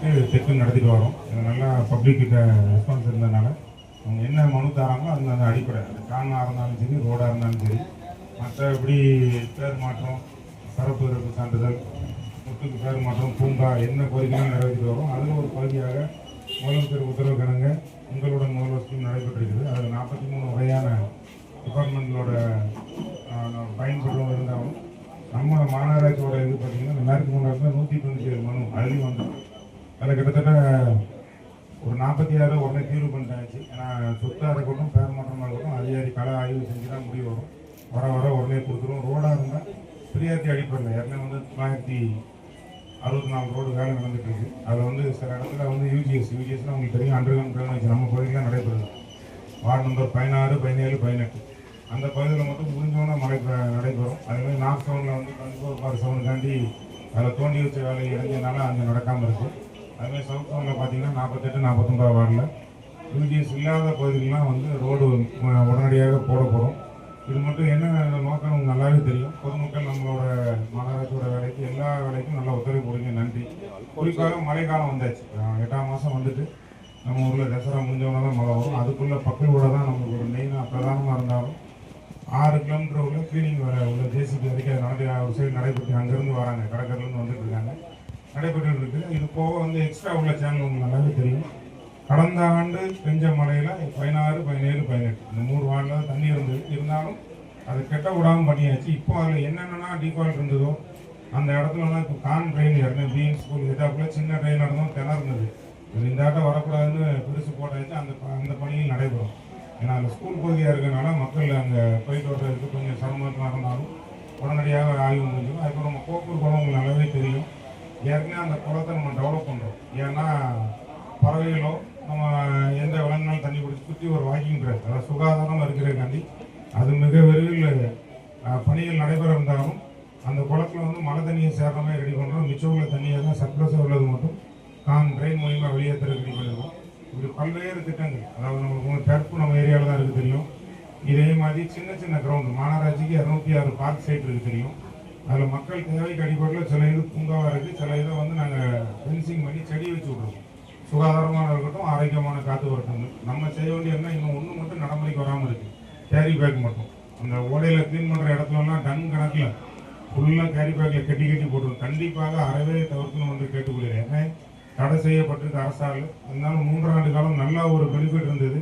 கிலோமீட்டருக்கு செக்கிங் நடத்திட்டு வரோம். நல்லா பப்ளிக் ரெஸ்பான்ஸ் இருந்ததுனால அவங்க என்ன மனு தராங்களோ அந்த அடிப்படை, அது காணாக இருந்தாலும் சரி, ரோடாக இருந்தாலும் சரி, மற்றபடி பேர் மாற்றம், பரப்பு இருப்பு சான்றிதழ், சொத்துக்கு பேர் மாற்றம், பூங்கா, என்ன கோரிக்கைகளும் நிறைவேற்றிட்டு வரோம். அதில் ஒரு பகுதியாக முதலமைச்சர் உத்தரவு கிடங்க உங்களுடன் முதல்வர் ஸ்கீம் நடைபெற்றிருக்குது. அதில் 43 வகையான டிபார்ட்மெண்ட்களோட பயன்பெறும் இருந்தாலும் நம்ம மாநகராட்சியோட இது பார்த்தீங்கன்னா மேற்கு முன்னாடி 197 மனு அதுலேயும் வந்து அதில் கிட்டத்தட்ட ஒரு 46 உடனே தீர்வு பண்ணிட்டாச்சு. ஏன்னா சொத்தாக இருக்கட்டும், பேர் மாற்றமாக இருக்கட்டும், அதிகாரி கள ஆய்வு செஞ்சு தான் முடிவு வரும். வர வர உடனே கொடுத்துருவோம். ரோடாக இருந்தால் பிரியாரிட்டி அடிப்படையில் ஏற்கனவே வந்து 964 ரோடு வேலை நடந்துட்டு இருக்கு. அதில் வந்து சில இடத்துல வந்து யூஜிஎஸ்லாம் உங்களுக்கு தெரியும், அண்டர்கிரவுண்ட் ட்ரைனேஜ் நம்ம பகுதியில் நடைபெறுது. வார்டு நம்பர் 16, 17, 18 அந்த பகுதியில் மட்டும் முடிஞ்சோன்னா நடைபெறும். அதேமாதிரி நார்த் சவுண்டில் வந்து 24/7 அதில் தோண்டி வச்ச வேலை இறங்கியனால அங்கே நடக்காமல் இருக்குது. அதுமாதிரி சவுத் சவுண்டில் பார்த்தீங்கன்னா 48, 49 வார்டில் யூஜிஎஸ் இல்லாத பகுதிகளெலாம் வந்து ரோடு உடனடியாக போடப்படும். இது மட்டும் என்ன நோக்கம் நமக்கு நல்லாவே தெரியும். பொதுமக்கள் நம்மளோட மாநகராட்சியோட வேலைக்கு எல்லா வேலைக்கும் நல்லா ஒத்துழைப்பு கொடுங்க, நன்றி. குறிப்பாக மழைக்காலம் வந்தாச்சு. 8ஆம் மாதம் வந்துட்டு நம்ம ஊரில் தசரா முடிஞ்சவங்க தான் மழை வரும். அதுக்குள்ளே பக்கத்தோட தான் நமக்கு ஒரு மெயினாக பிரதானமாக இருந்தாலும் 6 கிலோமீட்டர் உள்ள கிளீனிங் வேலை உள்ள ஜேசிபி வரைக்கும் ஒரு சைடு நடைபெற்று அங்கேருந்து வராங்க, கடற்கரையிலேருந்து வந்துட்டு இருக்காங்க, நடைபெற்று இருக்குது. இது போக வந்து எக்ஸ்ட்ரா உள்ள சேனல் உங்களுக்கு நல்லாவே தெரியும். கடந்த ஆண்டு பெஞ்ச மழையில் 16, 17, 18 இந்த 3 வார்டில் தண்ணி இருந்தாலும் அதை கெட்ட விடாமல் பண்ணியாச்சு. இப்போ அதில் என்னென்னா டிஃபால்ட் இருந்ததோ அந்த இடத்துலலாம் இப்போ கான் ட்ரெயின் ஏற்கனவே பிஎன் ஸ்கூல் எதாப்புல சின்ன ட்ரெயின் நடந்தோம், திணறுனது. இந்த ஆட்டம் வரக்கூடாதுன்னு பெருசு போட்டாச்சு. அந்த பணியில் நடைபெறும். ஏன்னா அந்த ஸ்கூல் பகுதியாக இருக்கிறதுனால மக்கள் அங்கே போயிட்டு வர்றதுக்கு கொஞ்சம் சிரமமாக இருந்தாலும் உடனடியாக ஆய்வு முடிஞ்சிடும். அதுக்கப்புறம் நம்ம கோப்பூர் குளம் உங்களுக்கு நல்லாவே தெரியும். ஏற்கனவே அந்த குளத்தை நம்ம டெவலப் பண்ணுறோம். ஏன்னா பறவைகளோ நம்ம எந்த விலங்குனாலும் தண்ணி குடிச்சு சுற்றி ஒரு வாக்கிங் ட்ரெஸ், அதாவது சுகாதாரம் இருக்கிறதுக்காண்டி அது மிக விரைவில் பணிகள் நடைபெற இருந்தாலும் அந்த குளத்தில் வந்து மழை தண்ணியை சேர்ற மாதிரி ரெடி பண்ணுறோம். மிச்சம் உள்ள தண்ணியை தான் சர்ப்ளஸாக உள்ளது மட்டும் ட்ரெயின் மூலியமாக வெளியேற்ற ரெடி பண்ணிடுவோம். இப்படி பல்வேறு திட்டங்கள், அதாவது நம்மளுக்கு தடுப்பு நம்ம ஏரியாவில் தான் இருக்குது தெரியும். இதே மாதிரி சின்ன சின்ன கிரவுண்டு மாநகராட்சிக்கு 206 பார்க் சைட் இருக்குது தெரியும். அதில் மக்கள் தேவைக்கு அடிப்படையில் சில இது பூங்காவாக இருக்குது, சில இதை வந்து நாங்கள் ஃபென்சிங் பண்ணி செடி வச்சு விட்ருவோம். சுகாதாரமாக இருக்கட்டும், ஆரோக்கியமான காற்று வரட்டும். நம்ம செய்ய வேண்டியதுன்னா இன்னும் ஒன்று மட்டும் நடைமுறைக்கு வராமல் இருக்குது, கேரி பேக் மட்டும். அந்த ஓடையில் க்ளீன் பண்ணுற இடத்துலலாம் டன் கணக்கில் ஃபுல்லாக கேரி பேக்கில் கட்டி போட்டுருவோம். கண்டிப்பாக அறவே தவிர்க்கணும் என்று கேட்டுக்கொள்கிறேன். ஏன்னா தடை செய்யப்பட்டிருக்கு அரசால். இருந்தாலும் 3 ஆண்டு காலம் நல்லா ஒரு பெனிஃபிட் இருந்தது.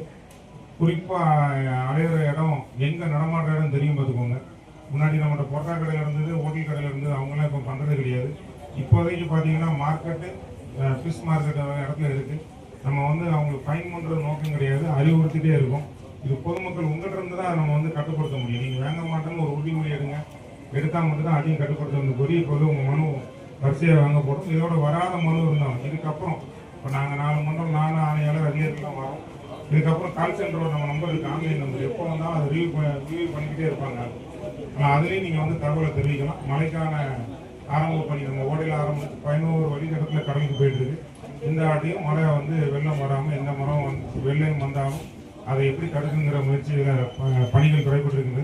குறிப்பாக அடையிற இடம் எங்கே நடமாடுற இடம் தெரியும் பார்த்துக்கோங்க. முன்னாடி நம்மகிட்ட பொட்டா கடையில் இருந்தது, ஹோட்டல் கடையில் இருந்தது, அவங்களாம் இப்போ பண்ணுறது கிடையாது. இப்போதைக்கு பார்த்தீங்கன்னா மார்க்கெட்டு, ஃபிஷ் மார்க்கெட் இடத்துல இருக்குது. நம்ம வந்து அவங்களுக்கு ஃபைன் பண்ணுறது நோக்கம் கிடையாது, அறிவுறுத்திட்டே இருக்கும். இது பொதுமக்கள் உங்கள்கிட்ட இருந்து தான் நம்ம வந்து கட்டுப்படுத்த முடியும். நீங்கள் வாங்க மாட்டேன்னு ஒரு உறுதிமொழி எடுங்க, எடுத்தால் மட்டும் தான் அதையும் கட்டுப்படுத்த முடியும். கொரிய பொருள் உங்கள் மனு வரிசையாக வாங்க போடும். இதோட வராத மனு இருந்தாலும் இதுக்கப்புறம் இப்போ நாங்கள் 4 மண்டலம் 4 ஆணையாளர் அதிகாரிகள்லாம் வரோம். இதுக்கப்புறம் கால் சென்டரோட நம்ம நம்பர் இருக்குது, ஆன்லைன் நம்பர். எப்போ வந்தாலும் அதை ரிவ்யூ பண்ணிக்கிட்டே இருப்பாங்க. ஆனால் அதுலேயும் நீங்கள் வந்து தகவலை தெரிவிக்கலாம். மழைக்கான ஆரம்ப பணி நம்ம ஓடையில் ஆரம்பித்து 11 வழித்தடத்தில் கடலுக்கு போயிட்டு இருக்கு. இந்த ஆட்டையும் மழை வந்து வெள்ளம் வராமல் எந்த மரம் வெள்ளம் வந்தாலும் அதை எப்படி தடுக்குங்கிற முயற்சியில் பணிகள் குறைபட்டு இருக்குது.